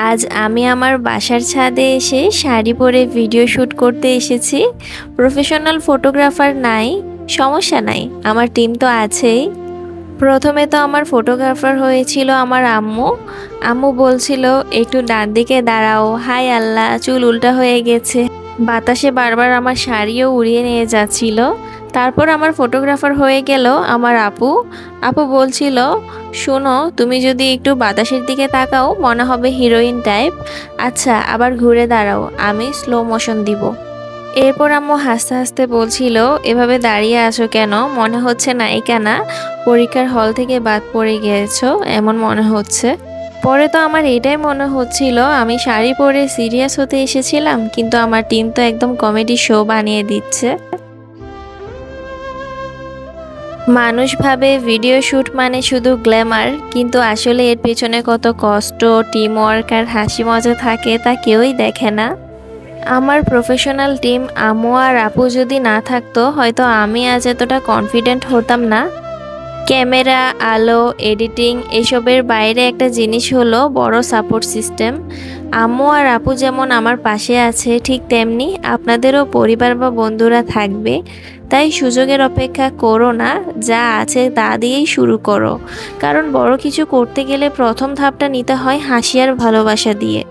আজ আমি আমার বাসার ছাদে এসে শাড়ি পরে ভিডিও শ্যুট করতে এসেছি। প্রফেশনাল ফটোগ্রাফার নাই, সমস্যা নাই, আমার টিম তো আছেই। প্রথমে তো আমার ফটোগ্রাফার হয়েছিল আমার আম্মু। আম্মু বলছিল একটু ডান দিকে দাঁড়াও, হাই আল্লাহ চুল উল্টা হয়ে গেছে, বাতাসে বারবার আমার শাড়িও উড়িয়ে নিয়ে যাচ্ছিল। তারপর আমার ফটোগ্রাফার হয়ে গেল আমার আপু। আপু বলছিল, শোনো তুমি যদি একটু বাতাসের দিকে তাকাও মনে হবে হিরোইন টাইপ। আচ্ছা আবার ঘুরে দাঁড়াও, আমি স্লো মোশন দিব। এরপর আম্মু হাসতে হাসতে বলছিল, এভাবে দাঁড়িয়ে আছো কেন, মনে হচ্ছে নায়িকা না, পরীক্ষার হল থেকে বাদ পড়ে গিয়েছো এমন মনে হচ্ছে। পরে তো আমার এটাই মনে হচ্ছিল আমি শাড়ি পরে সিরিয়াস হতে এসেছিলাম, কিন্তু আমার টিম তো একদম কমেডি শো বানিয়ে দিচ্ছে। মানুষ ভাবে ভিডিও শ্যুট মানে শুধু গ্ল্যামার, কিন্তু আসলে এর পেছনে কত কষ্ট, টিম ওয়ার্ক আর হাসি মজা থাকে তা কেউই দেখে না। আমার প্রফেশনাল টিম আম্মু আর আপু যদি না থাকতো হয়তো আমি আজ এতটা কনফিডেন্ট হতাম না। ক্যামেরা, আলো, এডিটিং এসবের বাইরে একটা জিনিস হলো বড় সাপোর্ট সিস্টেম। আম্মু আর আপু যেমন আমার পাশে আছে, ঠিক তেমনি আপনাদেরও পরিবার বা বন্ধুরা থাকবে। তাই সুযোগের অপেক্ষা করো না, যা আছে তা দিয়েই শুরু করো। কারণ বড় কিছু করতে গেলে প্রথম ধাপটা নিতে হয় হাসি আর ভালোবাসা দিয়ে।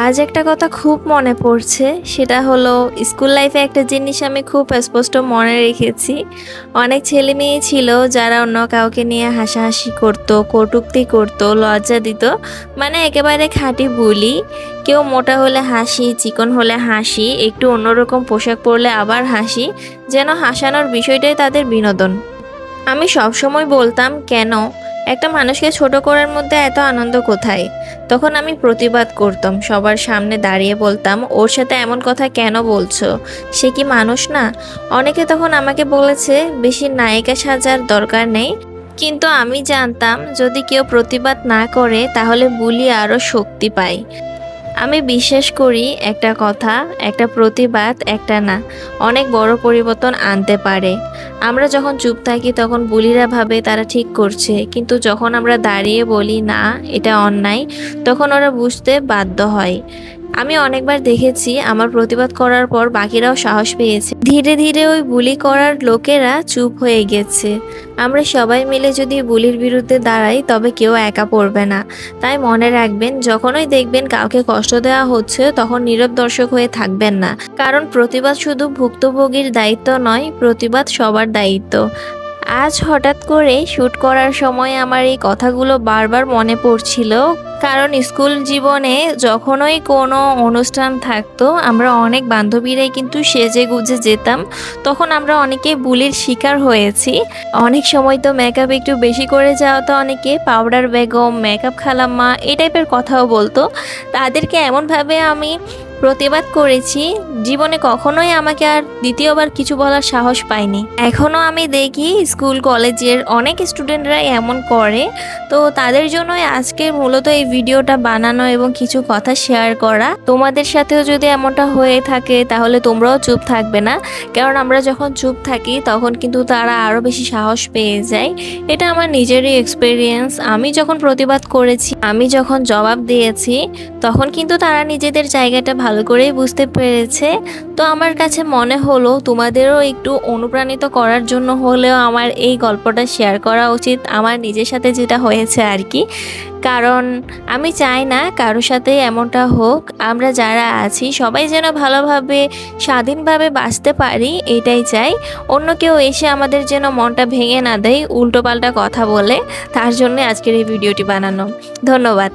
আজ একটা কথা খুব মনে পড়ছে, সেটা হলো স্কুল লাইফে একটা জিনিস আমি খুব স্পষ্ট মনে রেখেছি। অনেক ছেলে মেয়ে ছিল যারা অন্য কাউকে নিয়ে হাসাহাসি করতো, কটূক্তি করতো, লজ্জা দিত, মানে একেবারে খাঁটি বুলি। কেউ মোটা হলে হাসি, চিকন হলে হাসি, একটু অন্যরকম পোশাক পরলে আবার হাসি, যেন হাসানোর বিষয়টাই তাদের বিনোদন। আমি সবসময় বলতাম, কেন একটা মানুষকে ছোট করার মধ্যে এত আনন্দ কোথায়? তখন আমি প্রতিবাদ করতাম, সবার সামনে দাঁড়িয়ে বলতাম, ওর সাথে এমন কথা কেন বলছো, সে কি মানুষ না? অনেকে তখন আমাকে বলেছে বেশি নায়িকা সাজার দরকার নেই, কিন্তু আমি জানতাম যদি কেউ প্রতিবাদ না করে তাহলে বুলি আরও শক্তি পায়। আমি বিশ্বাস করি একটা কথা, একটা প্রতিবাদ, একটা না, অনেক বড় পরিবর্তন আনতে পারে। আমরা যখন চুপ থাকি তখন বুলিরা ভাবে তারা ঠিক করছে, কিন্তু যখন আমরা দাঁড়িয়ে বলি না এটা অন্যায়, তখন ওরা বুঝতে বাধ্য হয়। আমি অনেকবার দেখেছি আমার প্রতিবাদ করার পর বাকিরাও সাহস পেয়েছে, ধীরে ধীরে ওই বুলি করার লোকেরা চুপ হয়ে গেছে। আমরা সবাই মিলে যদি বুলির বিরুদ্ধে দাঁড়াই তবে কেউ একা পড়বে না। তাই মনে রাখবেন, যখনই দেখবেন কাউকে কষ্ট দেওয়া হচ্ছে তখন নীরব দর্শক হয়ে থাকবেন না, কারণ প্রতিবাদ শুধু ভুক্তভোগীর দায়িত্ব নয়, প্রতিবাদ সবার দায়িত্ব। আজ হঠাৎ করে শ্যুট করার সময় আমার এই কথাগুলো বারবার মনে পড়ছিল, কারণ স্কুল জীবনে যখনই কোনো অনুষ্ঠান থাকতো আমরা অনেক বান্ধবীরাই কিন্তু সেজে গুজে যেতাম। তখন আমরা অনেকে বুলির শিকার হয়েছি। অনেক সময় তো মেকআপ একটু বেশি করে যাওয়া, তো অনেকে পাউডার বেগম, মেকআপ খালাম্মা এই টাইপের কথাও বলতো। তাদেরকে এমনভাবে আমি প্রতিবাদ করেছি, জীবনে কখনোই আমাকে আর দ্বিতীয়বার কিছু বলার সাহস পাইনি। এখনও আমি দেখি স্কুল কলেজের অনেক স্টুডেন্টরাই এমন করে। তো তাদের জন্যই আজকে মূলত এই ভিডিওটা বানানো এবং কিছু কথা শেয়ার করা। তোমাদের সাথেও যদি এমনটা হয়ে থাকে তাহলে তোমরাও চুপ থাকবে না, কারণ আমরা যখন চুপ থাকি তখন কিন্তু তারা আরও বেশি সাহস পেয়ে যায়। এটা আমার নিজেরই এক্সপিরিয়েন্স। আমি যখন প্রতিবাদ করেছি, আমি যখন জবাব দিয়েছি, তখন কিন্তু তারা নিজেদের জায়গাটা ভালো করেই বুঝতে পেরেছে। তো আমার কাছে মনে হলো তোমাদেরও একটু অনুপ্রাণিত করার জন্য হলেও আমার এই গল্পটা শেয়ার করা উচিত, আমার নিজের সাথে যেটা হয়েছে আর কি। কারণ আমি চাই না কারোর সাথে এমনটা হোক। আমরা যারা আছি সবাই যেন ভালোভাবে স্বাধীনভাবে বাঁচতে পারি, এটাই চাই। অন্য কেউ এসে আমাদের যেন মনটা ভেঙে না দেয় উল্টোপাল্টা কথা বলে। তার জন্য আজকের এই ভিডিওটি বানানো। ধন্যবাদ।